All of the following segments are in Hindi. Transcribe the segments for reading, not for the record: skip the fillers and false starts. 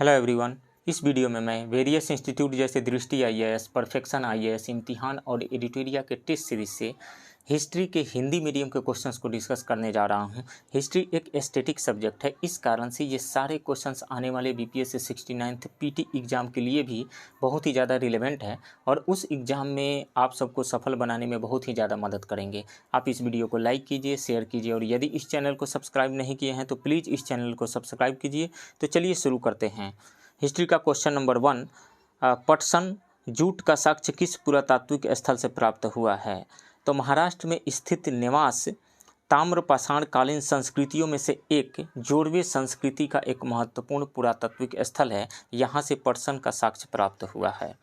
Hello everyone. इस वीडियो में मैं वेरियस इंस्टीट्यूट जैसे दृष्टि आईएएस, परफेक्शन आईएएस, इम्तिहान और एडिटोरिया के टेस्ट सीरीज से हिस्ट्री के हिंदी मीडियम के क्वेश्चंस को डिस्कस करने जा रहा हूं। हिस्ट्री एक एस्थेटिक सब्जेक्ट है, इस कारण से ये सारे क्वेश्चंस आने वाले बीपीएससी 69th पीटी एग्ज़ाम के लिए भी बहुत ही ज़्यादा रिलेवेंट है और उस एग्ज़ाम में आप सबको सफल बनाने में बहुत ही ज़्यादा मदद करेंगे। आप इस वीडियो को लाइक कीजिए, शेयर कीजिए और यदि इस चैनल को सब्सक्राइब नहीं किए हैं तो प्लीज़ इस चैनल को सब्सक्राइब कीजिए। तो चलिए शुरू करते हैं। हिस्ट्री का क्वेश्चन नंबर 1, पटसन जूट का साक्ष्य किस पुरातात्विक स्थल से प्राप्त हुआ है? तो महाराष्ट्र में स्थित नेवास ताम्रपाषाण कालीन संस्कृतियों में से एक जोड़वे संस्कृति का एक महत्वपूर्ण पुरातात्विक स्थल है। यहाँ से पटसन का साक्ष्य प्राप्त हुआ है।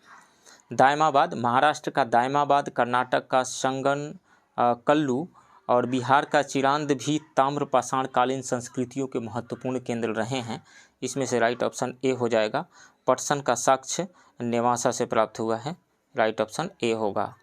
दायमाबाद, महाराष्ट्र का दायमाबाद, कर्नाटक का संगन कल्लू और बिहार का चिरांद भी ताम्रपाषाण कालीन संस्कृतियों के महत्वपूर्ण केंद्र रहे हैं। इसमें से राइट ऑप्शन ए हो जाएगा। पटसन का साक्ष्य नेवासा से प्राप्त हुआ है, राइट ऑप्शन ए होगा।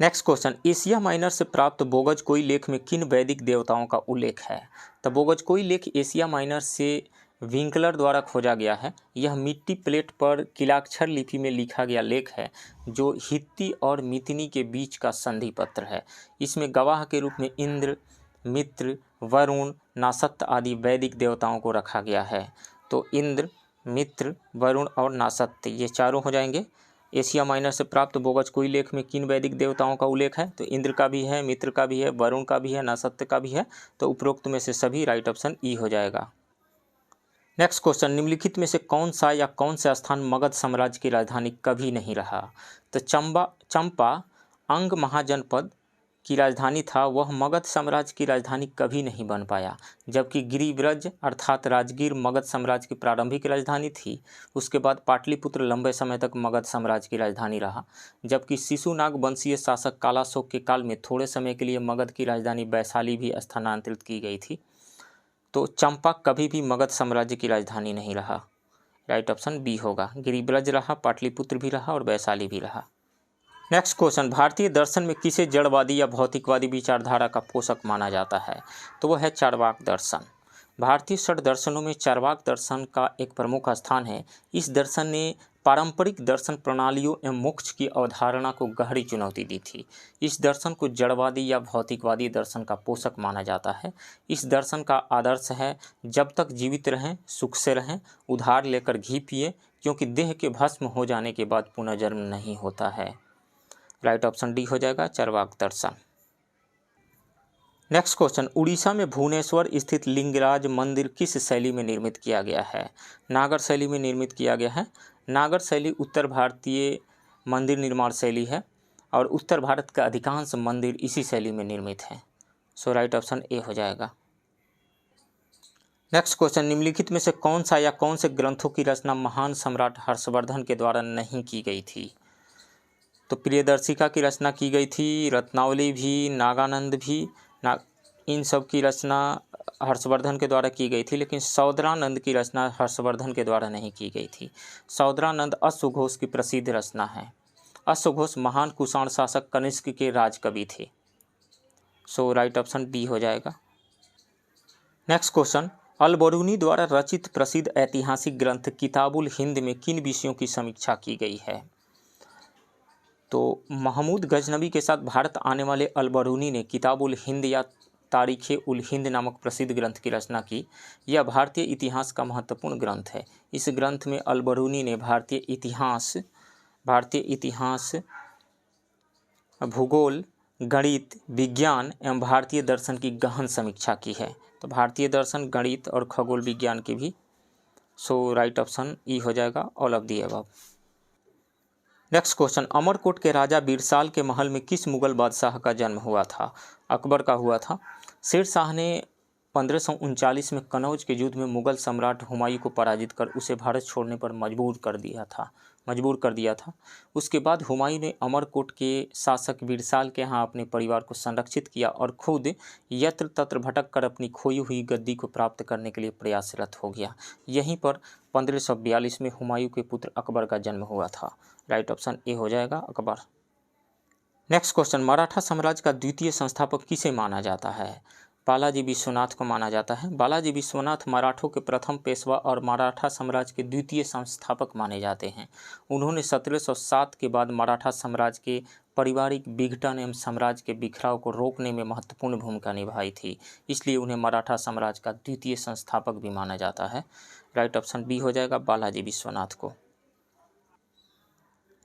नेक्स्ट क्वेश्चन, एशिया माइनर से प्राप्त बोगजकोई लेख में किन वैदिक देवताओं का उल्लेख है? तो बोगजकोई लेख एशिया माइनर से विंकलर द्वारा खोजा गया है। यह मिट्टी प्लेट पर किलाक्षर लिपि में लिखा गया लेख है जो हित्ती और मितिनी के बीच का संधि पत्र है। इसमें गवाह के रूप में इंद्र, मित्र, वरुण, नासत्य आदि वैदिक देवताओं को रखा गया है। तो इंद्र, मित्र, वरुण और नासत्य ये चारों हो जाएंगे। एशिया माइनर से प्राप्त बोगजकोई लेख में किन वैदिक देवताओं का उल्लेख है? तो इंद्र का भी है, मित्र का भी है, वरुण का भी है, नासत्य का भी है। तो उपरोक्त में से सभी राइट ऑप्शन ई हो जाएगा। नेक्स्ट क्वेश्चन, निम्नलिखित में से कौन सा या कौन सा स्थान मगध साम्राज्य की राजधानी कभी नहीं रहा? तो चंपा अंग महाजनपद की राजधानी था, वह मगध साम्राज्य की राजधानी कभी नहीं बन पाया। जबकि गिरिव्रज अर्थात राजगीर मगध साम्राज्य की प्रारंभिक राजधानी थी। उसके बाद पाटलिपुत्र लंबे समय तक मगध साम्राज्य की राजधानी रहा। जबकि शिशुनाग वंशीय शासक कालाशोक के काल में थोड़े समय के लिए मगध की राजधानी वैशाली भी स्थानांतरित की गई थी। तो चंपा कभी भी मगध साम्राज्य की राजधानी नहीं रहा, राइट ऑप्शन बी होगा। गिरिव्रज रहा, पाटलिपुत्र भी रहा और वैशाली भी रहा। नेक्स्ट क्वेश्चन, भारतीय दर्शन में किसे जड़वादी या भौतिकवादी विचारधारा का पोषक माना जाता है? तो वह है चार्वाक दर्शन। भारतीय षट दर्शनों में चार्वाक दर्शन का एक प्रमुख स्थान है। इस दर्शन ने पारंपरिक दर्शन प्रणालियों एवं मोक्ष की अवधारणा को गहरी चुनौती दी थी। इस दर्शन को जड़वादी या भौतिकवादी दर्शन का पोषक माना जाता है। इस दर्शन का आदर्श है, जब तक जीवित रहें सुख से रहें, उधार लेकर घी पिए, क्योंकि देह के भस्म हो जाने के बाद पुनर्जन्म नहीं होता है। राइट ऑप्शन डी हो जाएगा, चार्वाक दर्शन। नेक्स्ट क्वेश्चन, उड़ीसा में भुवनेश्वर स्थित लिंगराज मंदिर किस शैली में निर्मित किया गया है? नागर शैली में निर्मित किया गया है। नागर शैली उत्तर भारतीय मंदिर निर्माण शैली है और उत्तर भारत का अधिकांश मंदिर इसी शैली में निर्मित है। सो राइट ऑप्शन ए हो जाएगा। नेक्स्ट क्वेश्चन, निम्नलिखित में से कौन सा या कौन से ग्रंथों की रचना महान सम्राट हर्षवर्धन के द्वारा नहीं की गई थी? तो प्रियदर्शिका की रचना की गई थी, रत्नावली भी, नागानंद भी, इन सब की रचना हर्षवर्धन के द्वारा की गई थी, लेकिन सौदरानंद की रचना हर्षवर्धन के द्वारा नहीं की गई थी। सौदरानंद अश्वघोष की प्रसिद्ध रचना है। अश्वघोष महान कुषाण शासक कनिष्क के राजकवि थे। सो राइट ऑप्शन डी हो जाएगा। नेक्स्ट क्वेश्चन, अल-बरूनी द्वारा रचित प्रसिद्ध ऐतिहासिक ग्रंथ किताबुल हिंद में किन विषयों की समीक्षा की गई है? तो महमूद गजनवी के साथ भारत आने वाले अल-बरूनी ने किताबुल हिंद या तारीख़े उल हिंद नामक प्रसिद्ध ग्रंथ की रचना की। यह भारतीय इतिहास का महत्वपूर्ण ग्रंथ है। इस ग्रंथ में अल-बरूनी ने भारतीय इतिहास, भूगोल, गणित, विज्ञान एवं भारतीय दर्शन की गहन समीक्षा की है। तो भारतीय दर्शन, गणित और खगोल विज्ञान की भी। सो राइट ऑप्शन ई हो जाएगा, all of the above. Next question, Amarkot के राजा बिरसाल के महल में किस मुगल बादशाह का जन्म हुआ था? अकबर का हुआ था। शेर शाह ने 1539 में कनौज के युद्ध में मुगल सम्राट हुमायूं को पराजित कर उसे भारत छोड़ने पर मजबूर कर दिया था। उसके बाद हुमायूं ने अमरकोट के शासक बिरसाल के यहाँ अपने परिवार को संरक्षित किया और खुद यत्र तत्र भटक कर अपनी खोई हुई गद्दी को प्राप्त करने के लिए प्रयासरत हो गया। यहीं पर 1542 में हुमायूं के पुत्र अकबर का जन्म हुआ था। राइट ऑप्शन ए हो जाएगा, अकबर। नेक्स्ट क्वेश्चन, मराठा साम्राज्य का द्वितीय संस्थापक किसे माना जाता है? बालाजी विश्वनाथ को माना जाता है। बालाजी विश्वनाथ मराठों के प्रथम पेशवा और मराठा साम्राज्य के द्वितीय संस्थापक माने जाते हैं। उन्होंने 1707 के बाद मराठा साम्राज्य के पारिवारिक विघटन एवं साम्राज्य के बिखराव को रोकने में महत्वपूर्ण भूमिका निभाई थी, इसलिए उन्हें मराठा साम्राज्य का द्वितीय संस्थापक भी माना जाता है। राइट ऑप्शन बी हो जाएगा बालाजी विश्वनाथ को।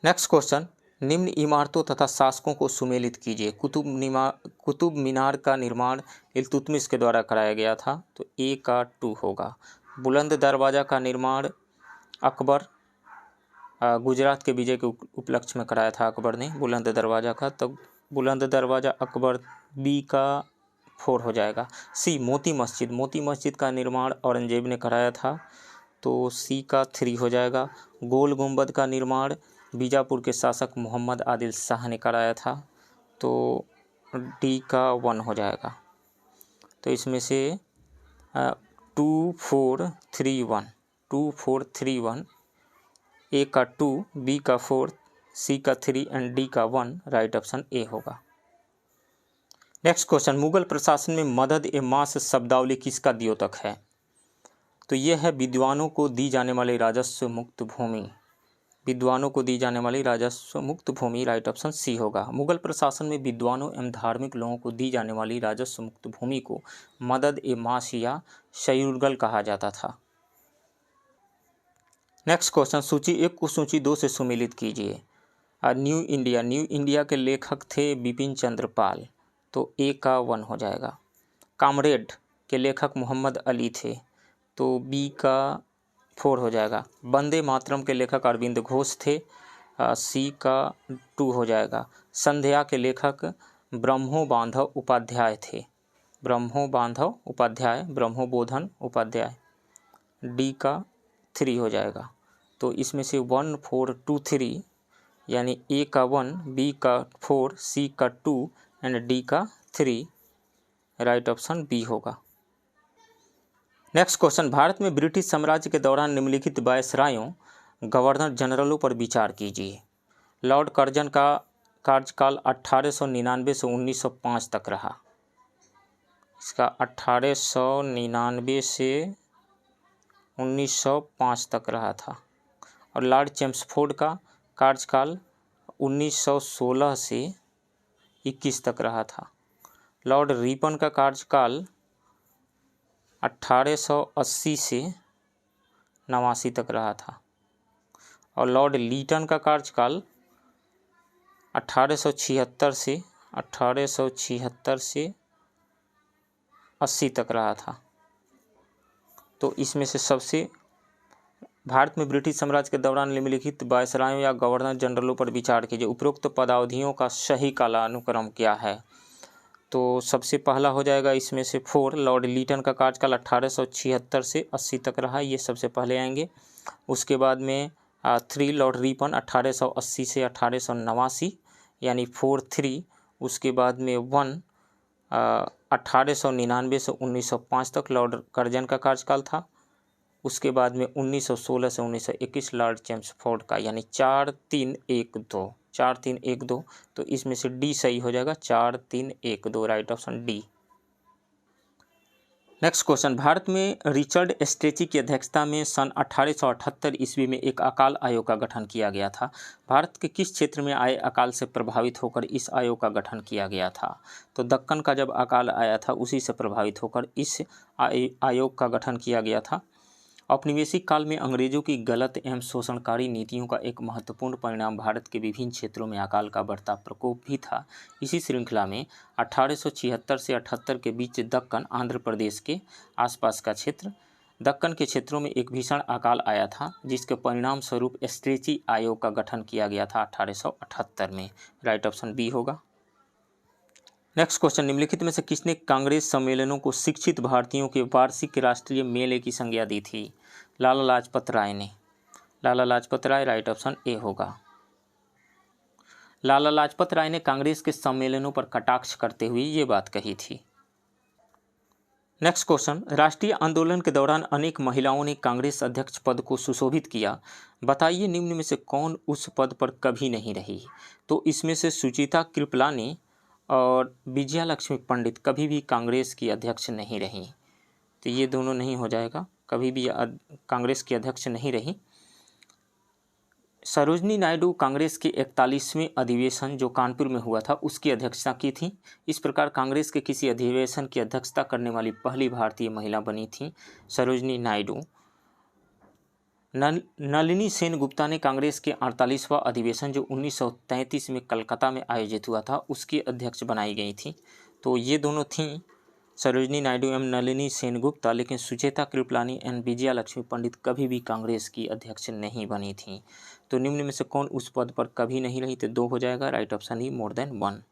नेक्स्ट क्वेश्चन, निम्न इमारतों तथा शासकों को सुमेलित कीजिए। कुतुब मीनार का निर्माण इल्तुतमिश के द्वारा कराया गया था, तो ए का 2 होगा। बुलंद दरवाज़ा का निर्माण अकबर, गुजरात के विजय के उपलक्ष्य में कराया था अकबर ने बुलंद दरवाज़ा का, तो बुलंद दरवाज़ा अकबर, बी का 4 हो जाएगा। सी मोती मस्जिद का निर्माण औरंगजेब ने कराया था, तो सी का 3 हो जाएगा। गोल गुंबद का निर्माण बीजापुर के शासक मोहम्मद आदिल शाह ने कराया था, तो डी का 1 हो जाएगा। तो इसमें से 2 4 3 1 2 4 3 1, ए का 2, बी का 4, सी का 3 एंड डी का 1, राइट ऑप्शन ए होगा। नेक्स्ट क्वेश्चन, मुगल प्रशासन में मदद ए मास शब्दावली किसका द्योतक है? तो यह है विद्वानों को दी जाने वाली राजस्व मुक्त भूमि, विद्वानों को दी जाने वाली राजस्व मुक्त भूमि, राइट ऑप्शन सी होगा। मुगल प्रशासन में विद्वानों एवं धार्मिक लोगों को दी जाने वाली राजस्व मुक्त भूमि को मदद ए मास या शयुरगल कहा जाता था। नेक्स्ट क्वेश्चन, सूची 1 को सूची 2 से सुमेलित कीजिए। न्यू इंडिया के लेखक थे बिपिन चंद्र पाल, तो ए का 1 हो जाएगा। कामरेड के लेखक मोहम्मद अली थे, तो बी का 4 हो जाएगा। वंदे मातरम के लेखक अरविंद घोष थे, सी का 2 हो जाएगा। संध्या के लेखक ब्रह्मोबांधव उपाध्याय थे, ब्रह्मोबोधन उपाध्याय, डी का 3 हो जाएगा। तो इसमें से 1 4 2 3 यानी ए का 1, बी का 4, सी का 2 एंड डी का 3, राइट ऑप्शन बी होगा। नेक्स्ट क्वेश्चन, भारत में ब्रिटिश साम्राज्य के दौरान निम्नलिखित वायसरायों गवर्नर जनरलों पर विचार कीजिए। लॉर्ड कर्जन का कार्यकाल 1899 से 1905 तक रहा, इसका 1899 से 1905 तक रहा था। और लॉर्ड चेम्सफोर्ड का कार्यकाल 1916 से 21 तक रहा था। लॉर्ड रिपन का कार्यकाल 1880 से 89 तक रहा था। और लॉर्ड लीटन का कार्यकाल 1876 से 80 तक रहा था। तो इसमें से सबसे भारत में ब्रिटिश साम्राज्य के दौरान निम्नलिखित वायसरायों या गवर्नर जनरलों पर विचार कीजिए। उपरोक्त पदावधियों का सही कालानुक्रम क्या है? तो सबसे पहला हो जाएगा इसमें से 4, लॉर्ड लीटन का कार्यकाल 1876 से 80 तक रहा, ये सबसे पहले आएंगे। उसके बाद में 3, लॉर्ड रिपन 1880 से 1889 यानी 4 3। उसके बाद में 1 1899 से 1905 तक लॉर्ड कर्जन का कार्यकाल था। उसके बाद में 1916 से 1921 लॉर्ड चेम्सफोर्ड का, यानी 4 3 1 2। तो इसमें से डी सही हो जाएगा, 4 3 1 2, right option D. Next question, Bharat में रिचर्ड स्ट्रेची की अध्यक्षता में सन 1878 ईस्वी में एक अकाल आयोग का गठन किया गया था। भारत के किस क्षेत्र में आए अकाल से प्रभावित होकर इस आयोग का गठन किया गया था? तो दक्कन का जब अकाल आया था उसी से प्रभावित होकर इस आयोग का गठन किया गया था। औपनिवेशिक काल में अंग्रेजों की गलत एवं शोषणकारी नीतियों का एक महत्वपूर्ण परिणाम भारत के विभिन्न क्षेत्रों में अकाल का बढ़ता प्रकोप भी था। इसी श्रृंखला में 1876 से 78 के बीच दक्कन, आंध्र प्रदेश के आसपास का क्षेत्र, दक्कन के क्षेत्रों में एक भीषण अकाल आया था, जिसके परिणाम स्वरूप स्ट्रेची आयोग का गठन किया गया था 1878 में। राइट ऑप्शन बी होगा। नेक्स्ट क्वेश्चन, निम्नलिखित में से किसने कांग्रेस सम्मेलनों को शिक्षित भारतीयों के वार्षिक राष्ट्रीय मेले की संज्ञा दी थी? लाला लाजपत राय ने। लाला लाजपत राय, राइट ऑप्शन ए होगा। लाला लाजपत राय ने कांग्रेस के सम्मेलनों पर कटाक्ष करते हुए ये बात कही थी। नेक्स्ट क्वेश्चन, राष्ट्रीय आंदोलन के दौरान अनेक महिलाओं ने कांग्रेस अध्यक्ष पद को सुशोभित किया, बताइए निम्न में से कौन उस पद पर कभी नहीं रही? तो इसमें से सुचिता कृपला ने और विजया लक्ष्मी पंडित कभी भी कांग्रेस की अध्यक्ष नहीं रही। तो ये दोनों नहीं हो जाएगा, कभी भी कांग्रेस की अध्यक्ष नहीं रही। सरोजनी नायडू कांग्रेस के 41वें अधिवेशन जो कानपुर में हुआ था उसकी अध्यक्षता की थी। इस प्रकार कांग्रेस के किसी अधिवेशन की अध्यक्षता करने वाली पहली भारतीय महिला बनी थी सरोजनी नायडू। नलिनी सेनगुप्ता ने कांग्रेस के 48वां अधिवेशन जो 1933 में कलकत्ता में आयोजित हुआ था उसकी अध्यक्ष बनाई गई थी। तो ये दोनों थीं सरोजनी नायडू एवं नलिनी सेनगुप्ता, लेकिन सुचेता कृपलानी एवं विजया लक्ष्मी पंडित कभी भी कांग्रेस की अध्यक्ष नहीं बनी थी। तो निम्न में से कौन उस पद पर कभी नहीं रही? तो 2 हो जाएगा, राइट ऑप्शन ही मोर देन 1।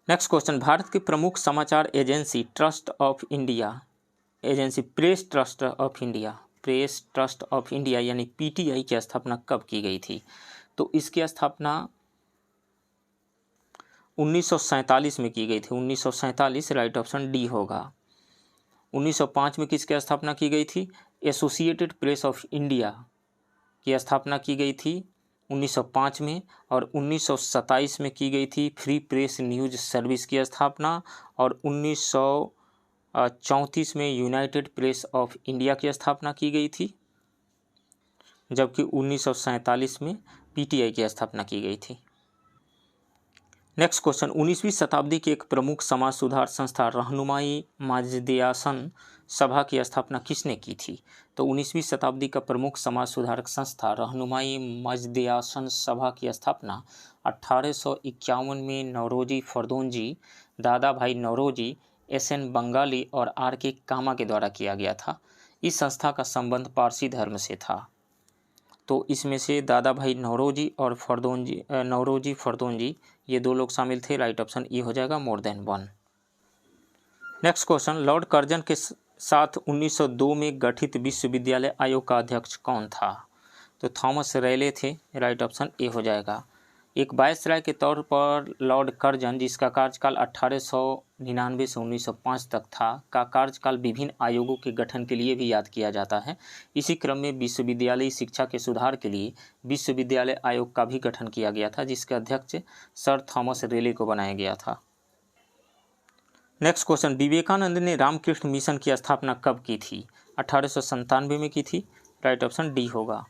नेक्स्ट क्वेश्चन, भारत की प्रमुख समाचार agency trust of India agency press trust of India यानी पीटीआई की स्थापना कब की गई थी? तो इसकी स्थापना 1947 में की गई थी। 1947, राइट ऑप्शन डी होगा। 1905 में किसकी स्थापना की गई थी? एसोसिएटेड प्रेस ऑफ इंडिया की स्थापना की गई थी 1905 में। और 1927 में की गई थी फ्री प्रेस न्यूज सर्विस की स्थापना। और 1934 में यूनाइटेड प्रेस ऑफ इंडिया की स्थापना की गई थी, जबकि 1947 में पीटीआई की स्थापना की गई थी। नेक्स्ट क्वेश्चन, 19वीं शताब्दी की एक प्रमुख समाज सुधार संस्था रहनुमाई मजदयासन सभा की स्थापना किसने की थी? तो 19वीं शताब्दी का प्रमुख समाज सुधारक संस्था रहनुमाई मजदयासन सभा की स्थापना 1851 में नौरोजी फरदोंजी, दादा भाई नौरोजी, एसएन बंगाली और आर.के. कामा के द्वारा किया गया था। इस संस्था का संबंध पारसी धर्म से था। तो इसमें से दादा भाई नौरोजी और नौरोजी फरदोंजी ये 2 लोग शामिल थे। राइट ऑप्शन ई हो जाएगा, मोर than 1। Next question, Lord Curzon के साथ 1902 में गठित विश्वविद्यालय आयोग का अध्यक्ष कौन था? तो थॉमस रेले थे। राइट ऑप्शन ए हो जाएगा। एक वायसराय के तौर पर लॉर्ड कर्जन, जिसका कार्यकाल 1899 से 1905 तक था, का कार्यकाल विभिन्न आयोगों के गठन के लिए भी याद किया जाता है। इसी क्रम में विश्वविद्यालयी शिक्षा के सुधार के लिए विश्वविद्यालय आयोग का भी गठन किया गया था, जिसके अध्यक्ष सर थॉमस रेले को बनाया गया था। नेक्स्ट क्वेश्चन, विवेकानंद ने रामकृष्ण मिशन की स्थापना कब की थी? 1897 में की थी। राइट ऑप्शन डी होगा।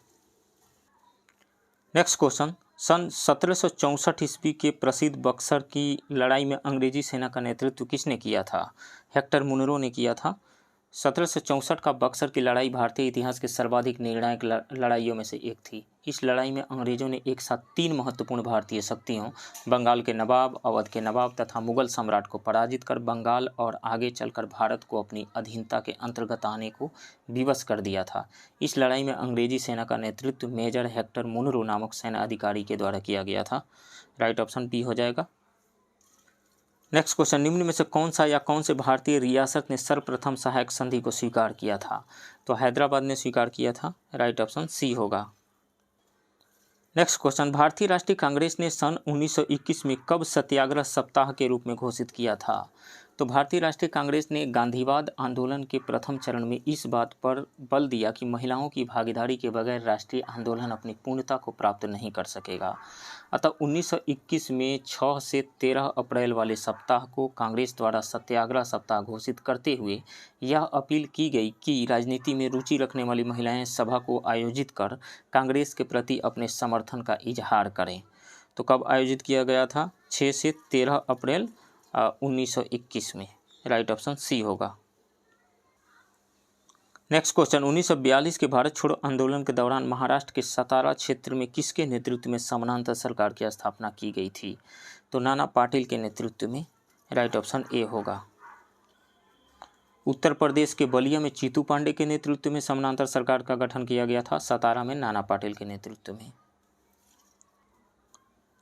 नेक्स्ट क्वेश्चन, सन 1764 ईस्वी के प्रसिद्ध बक्सर की लड़ाई में अंग्रेजी सेना का नेतृत्व किसने किया था? हेक्टर मुनरो ने किया था। 1764 का बक्सर की लड़ाई भारतीय इतिहास के सर्वाधिक निर्णायक लड़ाइयों में से एक थी। इस लड़ाई में अंग्रेजों ने एक साथ 3 महत्वपूर्ण भारतीय शक्तियों बंगाल के नवाब, अवध के नवाब तथा मुगल सम्राट को पराजित कर बंगाल और आगे चलकर भारत को अपनी अधीनता के अंतर्गत आने को विवश कर दिया था। इस लड़ाई में अंग्रेजी सेना का नेतृत्व मेजर हेक्टर मुनरो नामक सेना अधिकारी के द्वारा किया गया था। राइट ऑप्शन बी हो जाएगा। नेक्स्ट क्वेश्चन, निम्न में से कौन सा या कौन से भारतीय रियासत ने सर्वप्रथम सहायक संधि को स्वीकार किया था? तो हैदराबाद ने स्वीकार किया था। राइट ऑप्शन सी होगा। नेक्स्ट क्वेश्चन, भारतीय राष्ट्रीय कांग्रेस ने सन 1921 में कब सत्याग्रह सप्ताह के रूप में घोषित किया था? तो भारतीय राष्ट्रीय कांग्रेस ने गांधीवाद आंदोलन के प्रथम चरण में इस बात पर बल दिया कि महिलाओं की भागीदारी के बगैर राष्ट्रीय आंदोलन अपनी पूर्णता को प्राप्त नहीं कर सकेगा। अतः 1921 में 6 से 13 अप्रैल वाले सप्ताह को कांग्रेस द्वारा सत्याग्रह सप्ताह घोषित करते हुए यह अपील की गई कि राजनीति में रुचि रखने वाली महिलाएं सभा को आयोजित कर कांग्रेस के प्रति अपने समर्थन का इजहार करें। तो कब आयोजित किया गया था? 6 से 13 अप्रैल 1921 में। राइट ऑप्शन सी होगा। नेक्स्ट क्वेश्चन, 1942 के भारत छोड़ो आंदोलन के दौरान महाराष्ट्र के सतारा क्षेत्र में किसके नेतृत्व में समानांतर सरकार की स्थापना की गई थी? तो नाना पाटिल के नेतृत्व में। राइट ऑप्शन ए होगा। उत्तर प्रदेश के बलिया में चीतू पांडे के नेतृत्व में समानांतर सरकार का गठन किया गया था, सतारा में नाना पाटिल के नेतृत्व में।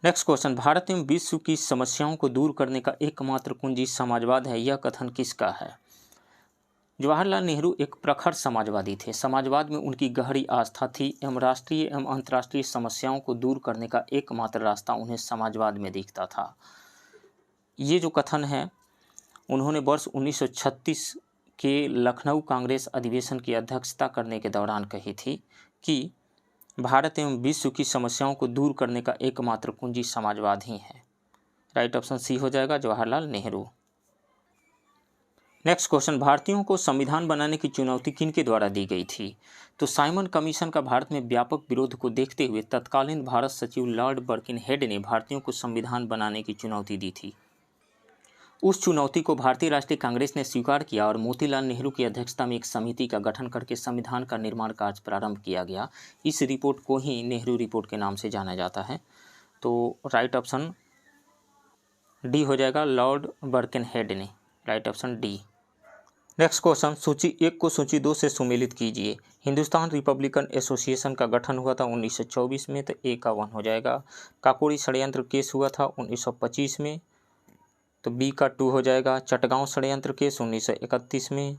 नेक्स्ट क्वेश्चन, भारत एवं विश्व की समस्याओं को दूर करने का एकमात्र कुंजी समाजवाद है, यह कथन किसका है? जवाहरलाल नेहरू एक प्रखर समाजवादी थे। समाजवाद में उनकी गहरी आस्था थी एवं राष्ट्रीय एवं अंतर्राष्ट्रीय समस्याओं को दूर करने का एकमात्र रास्ता उन्हें समाजवाद में दिखता था। ये जो कथन है उन्होंने वर्ष 1936 के लखनऊ कांग्रेस अधिवेशन की अध्यक्षता करने के दौरान कही थी कि भारत एवं विश्व की समस्याओं को दूर करने का एकमात्र कुंजी समाजवाद ही है। राइट ऑप्शन सी हो जाएगा, जवाहरलाल नेहरू। नेक्स्ट क्वेश्चन, भारतीयों को संविधान बनाने की चुनौती किनके द्वारा दी गई थी? तो साइमन कमीशन का भारत में व्यापक विरोध को देखते हुए तत्कालीन भारत सचिव लॉर्ड बर्किनहेड ने भारतीयों को संविधान बनाने की चुनौती दी थी। उस चुनौती को भारतीय राष्ट्रीय कांग्रेस ने स्वीकार किया और मोतीलाल नेहरू की अध्यक्षता में एक समिति का गठन करके संविधान का निर्माण कार्य प्रारंभ किया गया। इस रिपोर्ट को ही नेहरू रिपोर्ट के नाम से जाना जाता है। तो राइट ऑप्शन डी हो जाएगा, लॉर्ड बर्किनहेड ने, right option D. Next question, सूची 1 को सूची 2 से सुमेलित कीजिए। हिंदुस्तान रिपब्लिकन एसोसिएशन का गठन हुआ था 1924 में, तो ए का 1 हो जाएगा। काकोरी षड्यंत्र केस हुआ था 1925 में, तो बी का 2 हो जाएगा। चटगांव षड्यंत्र केस 1931 में,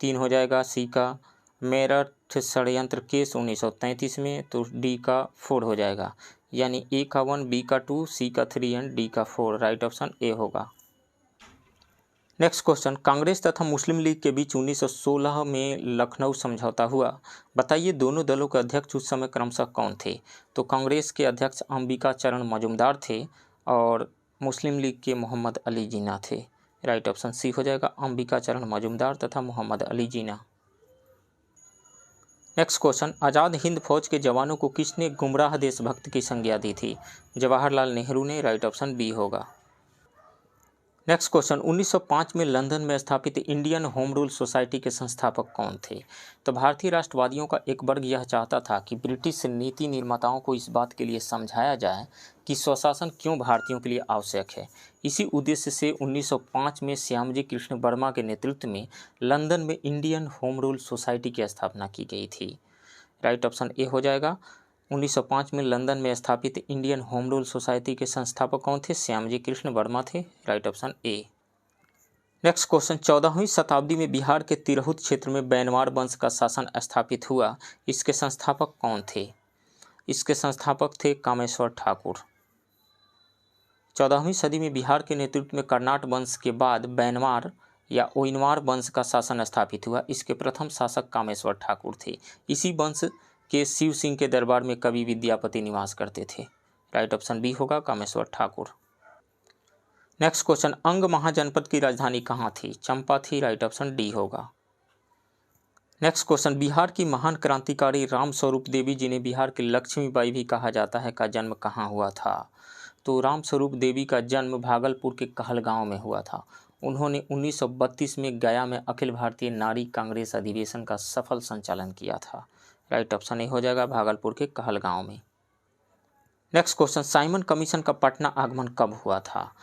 3 हो जाएगा, सी का। मेरठ षड्यंत्र केस 1933 में, तो डी का 4 हो जाएगा। यानी ए का 1, बी का 2, सी का 3 एंड डी का 4, राइट ऑप्शन ए होगा। नेक्स्ट क्वेश्चन, कांग्रेस तथा मुस्लिम लीग के बीच 1916 में लखनऊ समझौता हुआ। बताइए दोनों दलों के अध्यक्ष उस समय क्रमशः कौन थे? तो कांग्रेस के अध्यक्ष अंबिका चरण मजूमदार थे और मुस्लिम लीग के मोहम्मद अली जिन्ना थे। राइट ऑप्शन सी हो जाएगा, अंबिका चरण मजूमदार तथा मोहम्मद अली जिन्ना। नेक्स्ट क्वेश्चन, आज़ाद हिंद फौज के जवानों को किसने गुमराह देशभक्त की संज्ञा दी थी? जवाहरलाल नेहरू ने, राइट ऑप्शन बी होगा। नेक्स्ट क्वेश्चन, 1905 में लंदन में स्थापित इंडियन होम रूल सोसाइटी के संस्थापक कौन थे? तो भारतीय राष्ट्रवादियों का एक वर्ग यह चाहता था कि ब्रिटिश नीति निर्माताओं को इस बात के लिए समझाया जाए कि स्वशासन क्यों भारतीयों के लिए आवश्यक है। इसी उद्देश्य से 1905 में श्यामजी कृष्ण वर्मा के नेतृत्व में लंदन में इंडियन होम रूल सोसाइटी की स्थापना की गई थी। राइट ऑप्शन ए हो जाएगा। 1905 में लंदन में स्थापित इंडियन होम रूल सोसाइटी के संस्थापक कौन थे? श्यामजी कृष्ण वर्मा थे, right option A. Next question, 14वीं शताब्दी में बिहार के तिरहुत क्षेत्र में बैनवार वंश का शासन स्थापित हुआ। इसके संस्थापक कौन थे? इसके संस्थापक थे कामेश्वर ठाकुर। 14वीं सदी में बिहार के नेतृत्व में कर्नाट वंश के बाद बैनवार या ओइनवार वंश का शासन स्थापित हुआ। इसके प्रथम शासक कामेश्वर ठाकुर थे। इसी वंश के शिव सिंह के दरबार में कवि विद्यापति निवास करते थे। राइट ऑप्शन बी होगा, कामेश्वर ठाकुर। नेक्स्ट क्वेश्चन, अंग महाजनपद की राजधानी कहाँ थी? चंपा थी, राइट ऑप्शन डी होगा। नेक्स्ट क्वेश्चन, बिहार की महान क्रांतिकारी रामस्वरूप देवी, जिन्हें बिहार की लक्ष्मीबाई भी कहा जाता है, का जन्म कहाँ हुआ था? तो रामस्वरूप देवी का जन्म भागलपुर के कहलगांव में हुआ था। उन्होंने 1932 में गया में अखिल भारतीय नारी कांग्रेस अधिवेशन का सफल संचालन किया था। राइट ऑप्शन ए हो जाएगा, भागलपुर के कहलगांव में। नेक्स्ट क्वेश्चन, साइमन कमीशन का पटना आगमन कब हुआ था?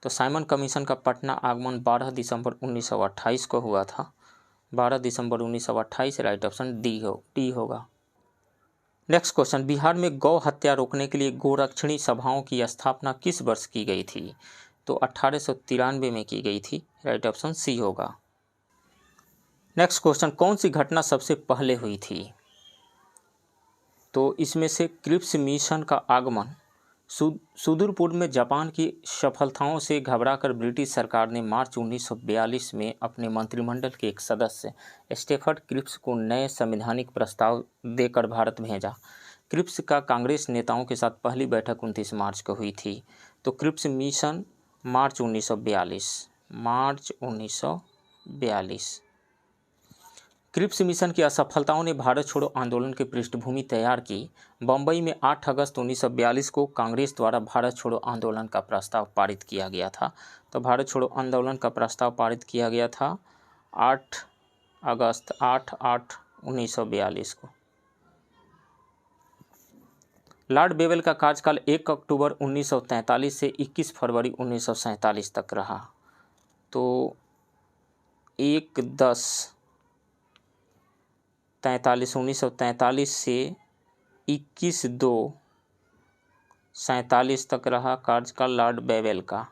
तो साइमन कमीशन का पटना आगमन 12 दिसंबर 1928 को हुआ था। 12 दिसंबर 1928, राइट ऑप्शन डी होगा। नेक्स्ट क्वेश्चन, बिहार में गौ हत्या रोकने के लिए गोरक्षणी सभाओं की स्थापना किस वर्ष की गई थी? तो 1893 में की गई थी। राइट ऑप्शन सी होगा। नेक्स्ट क्वेश्चन, कौन सी घटना सबसे पहले हुई थी? तो इसमें से क्रिप्स मिशन का आगमन। सुदूर पूर्व में जापान की सफलताओं से घबराकर ब्रिटिश सरकार ने मार्च 1942 में अपने मंत्रिमंडल के एक सदस्य स्टेफर्ड क्रिप्स को नए संवैधानिक प्रस्ताव देकर भारत भेजा। क्रिप्स का कांग्रेस नेताओं के साथ पहली बैठक 29 मार्च को हुई थी। तो क्रिप्स मिशन मार्च 1942। क्रिप्स मिशन की असफलताओं ने भारत छोड़ो आंदोलन की पृष्ठभूमि तैयार की। बम्बई में 8 अगस्त 1942 को कांग्रेस द्वारा भारत छोड़ो आंदोलन का प्रस्ताव पारित किया गया था। तो भारत छोड़ो आंदोलन का प्रस्ताव पारित किया गया था 8 अगस्त 1942 को। लॉर्ड बेवेल का कार्यकाल 1 अक्टूबर 1943 से 21 फरवरी 1947 तक रहा। तो 1943 से 21/2/47 तक रहा कार्यकाल लॉर्ड बेवेल का।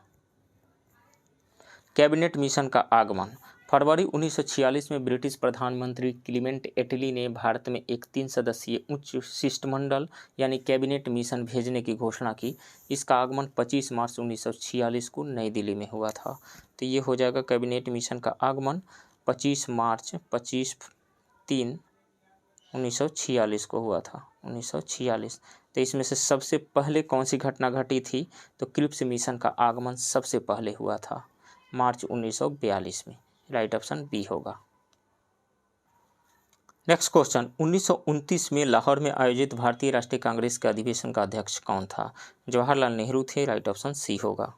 कैबिनेट मिशन का आगमन। फरवरी 1946 में ब्रिटिश प्रधानमंत्री क्लीमेंट एटली ने भारत में एक 3 सदस्यीय उच्च शिष्टमंडल यानी कैबिनेट मिशन भेजने की घोषणा की। इसका आगमन 25 मार्च 1946 को नई दिल्ली में हुआ था। तो ये हो जाएगा कैबिनेट मिशन का आगमन 25 मार्च 25/3 1946 को हुआ था, 1946। तो इसमें से सबसे पहले कौन सी घटना घटी थी? तो क्रिप्स मिशन का आगमन सबसे पहले हुआ था मार्च 1942 में। राइट ऑप्शन बी होगा। नेक्स्ट क्वेश्चन, 1929 में लाहौर में आयोजित भारतीय राष्ट्रीय कांग्रेस के अधिवेशन का अध्यक्ष कौन था? जवाहरलाल नेहरू थे। राइट ऑप्शन सी होगा।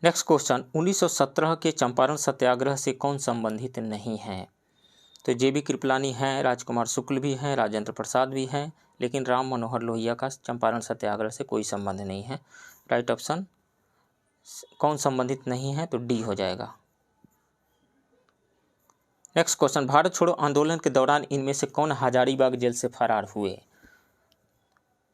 नेक्स्ट क्वेश्चन, 1917 के चंपारण सत्याग्रह से कौन संबंधित नहीं है? तो जे बी कृपलानी हैं, राजकुमार शुक्ल भी हैं, राजेंद्र प्रसाद भी हैं, लेकिन राम मनोहर लोहिया का चंपारण सत्याग्रह से कोई संबंध नहीं है। राइट ऑप्शन कौन संबंधित नहीं है? तो डी हो जाएगा। नेक्स्ट क्वेश्चन, भारत छोड़ो आंदोलन के दौरान इनमें से कौन हजारीबाग जेल से फरार हुए?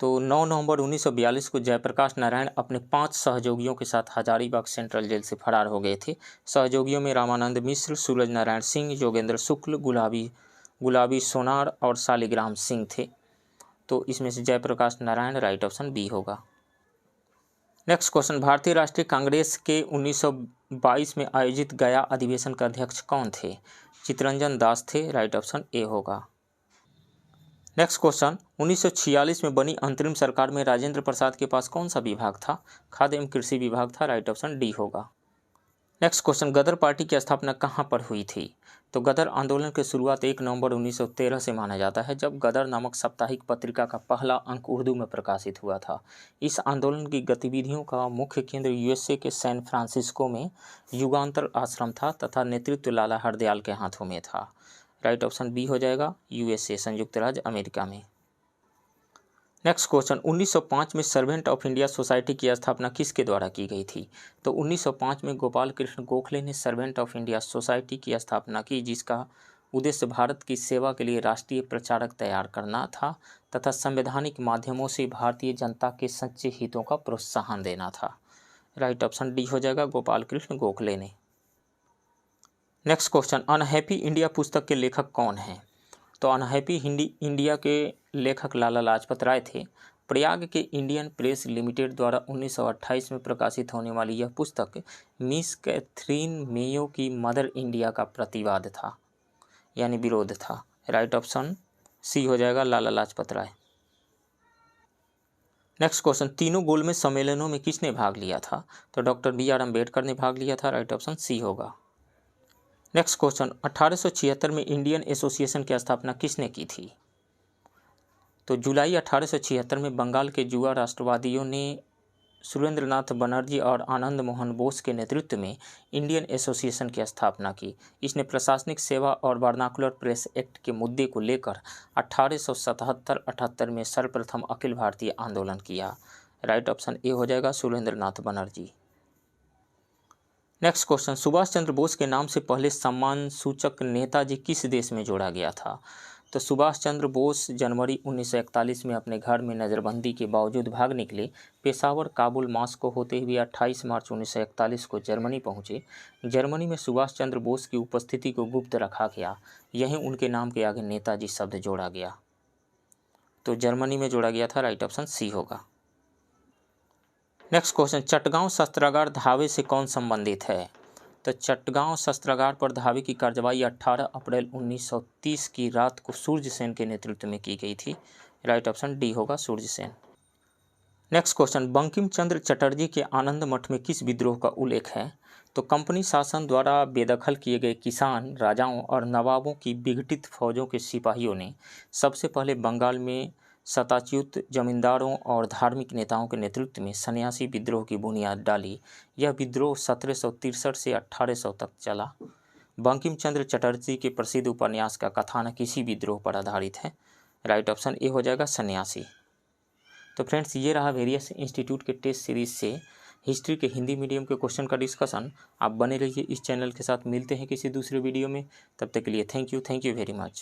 तो 9 नवंबर 1942 को जयप्रकाश नारायण अपने 5 सहयोगियों के साथ हजारीबाग सेंट्रल जेल से फरार हो गए थे। सहयोगियों में रामानंद मिश्र, सूरज नारायण सिंह, योगेंद्र शुक्ल, गुलाबी सोनार और शालिग्राम सिंह थे। तो इसमें से Jayaprakash Narayan right option B होगा। नेक्स्ट क्वेश्चन, भारतीय राष्ट्रीय कांग्रेस के 1922 में आयोजित गया अधिवेशन के अध्यक्ष कौन थे? चितरंजन दास थे। राइट ऑप्शन ए होगा। नेक्स्ट क्वेश्चन, 1946 में बनी अंतरिम सरकार में राजेंद्र प्रसाद के पास कौन सा विभाग था? खाद्य एवं कृषि विभाग था। राइट ऑप्शन डी होगा। नेक्स्ट क्वेश्चन, गदर पार्टी की स्थापना कहाँ पर हुई थी? तो गदर आंदोलन की शुरुआत 1 नवंबर 1913 से माना जाता है, जब गदर नामक साप्ताहिक पत्रिका का पहला अंक उर्दू में प्रकाशित हुआ था। इस आंदोलन की गतिविधियों का मुख्य केंद्र यूएसए के सैन फ्रांसिस्को में युगांतर आश्रम था तथा नेतृत्व लाला हरदयाल के हाथों में था। राइट ऑप्शन बी हो जाएगा, यूएसए संयुक्त राज्य अमेरिका में। नेक्स्ट क्वेश्चन, 1905 में सर्वेंट ऑफ इंडिया सोसाइटी की स्थापना किसके द्वारा की गई थी? तो 1905 में गोपाल कृष्ण गोखले ने सर्वेंट ऑफ इंडिया सोसाइटी की स्थापना की, जिसका उद्देश्य भारत की सेवा के लिए राष्ट्रीय प्रचारक तैयार करना था तथा संवैधानिक माध्यमों से भारतीय जनता के सच्चे हितों का प्रोत्साहन देना था। राइट ऑप्शन डी हो जाएगा, गोपाल कृष्ण गोखले ने। नेक्स्ट क्वेश्चन, अनहैप्पी इंडिया पुस्तक के लेखक कौन हैं? तो अनहैप्पी इंडिया के लेखक लाला लाजपत राय थे। प्रयाग के इंडियन प्रेस लिमिटेड द्वारा 1928 में प्रकाशित होने वाली यह पुस्तक मिस कैथरीन मेयो की मदर इंडिया का प्रतिवाद था, यानी विरोध था। राइट ऑप्शन सी हो जाएगा, लाला लाजपत राय। नेक्स्ट क्वेश्चन, तीनों गोलमेज सम्मेलनों में किसने भाग लिया था? तो डॉक्टर बी.आर. अम्बेडकर ने भाग लिया था। राइट ऑप्शन सी होगा। नेक्स्ट क्वेश्चन, 1876 में इंडियन एसोसिएशन की स्थापना किसने की थी? तो जुलाई 1876 में बंगाल के युवा राष्ट्रवादियों ने सुरेंद्रनाथ बनर्जी और आनंद मोहन बोस के नेतृत्व में इंडियन एसोसिएशन की स्थापना की। इसने प्रशासनिक सेवा और वर्नाकुलर प्रेस एक्ट के मुद्दे को लेकर 1877-78 में सर्वप्रथम अखिल भारतीय आंदोलन किया। राइट ऑप्शन ए हो जाएगा, सुरेंद्रनाथ बनर्जी। नेक्स्ट क्वेश्चन, सुभाष चंद्र बोस के नाम से पहले सम्मान सूचक नेताजी किस देश में जोड़ा गया था? तो सुभाष चंद्र बोस जनवरी 1941 में अपने घर में नज़रबंदी के बावजूद भाग निकले। पेशावर, काबुल, मॉस्को होते हुए 28 मार्च 1941 को जर्मनी पहुंचे। जर्मनी में सुभाष चंद्र बोस की उपस्थिति को गुप्त रखा गया। यहीं उनके नाम के आगे नेताजी शब्द जोड़ा गया। तो जर्मनी में जोड़ा गया था। राइट ऑप्शन सी होगा। नेक्स्ट क्वेश्चन, चटगांव शस्त्रागार धावे से कौन संबंधित है? तो चटगांव शस्त्रागार पर धावे की कार्रवाई 18 अप्रैल 1930 की रात को सूर्य सेन के नेतृत्व में की गई थी। राइट ऑप्शन डी होगा, सूर्य सेन। नेक्स्ट क्वेश्चन, बंकिम चंद्र चटर्जी के आनंद मठ में किस विद्रोह का उल्लेख है? तो कंपनी शासन द्वारा बेदखल किए गए किसान, राजाओं और नवाबों की विघटित फौजों के सिपाहियों ने सबसे पहले बंगाल में सत्ताच्युत जमींदारों और धार्मिक नेताओं के नेतृत्व में सन्यासी विद्रोह की बुनियाद डाली। यह विद्रोह 1763 से 1800 तक चला। बंकिम चंद्र चटर्जी के प्रसिद्ध उपन्यास का कथानक इसी विद्रोह पर आधारित है। राइट ऑप्शन ए हो जाएगा, सन्यासी। तो फ्रेंड्स, ये रहा वेरियस इंस्टीट्यूट के टेस्ट सीरीज से हिस्ट्री के हिंदी मीडियम के क्वेश्चन का डिस्कशन। आप बने रहिए इस चैनल के साथ। मिलते हैं किसी दूसरे वीडियो में, तब तक के लिए थैंक यू वेरी मच।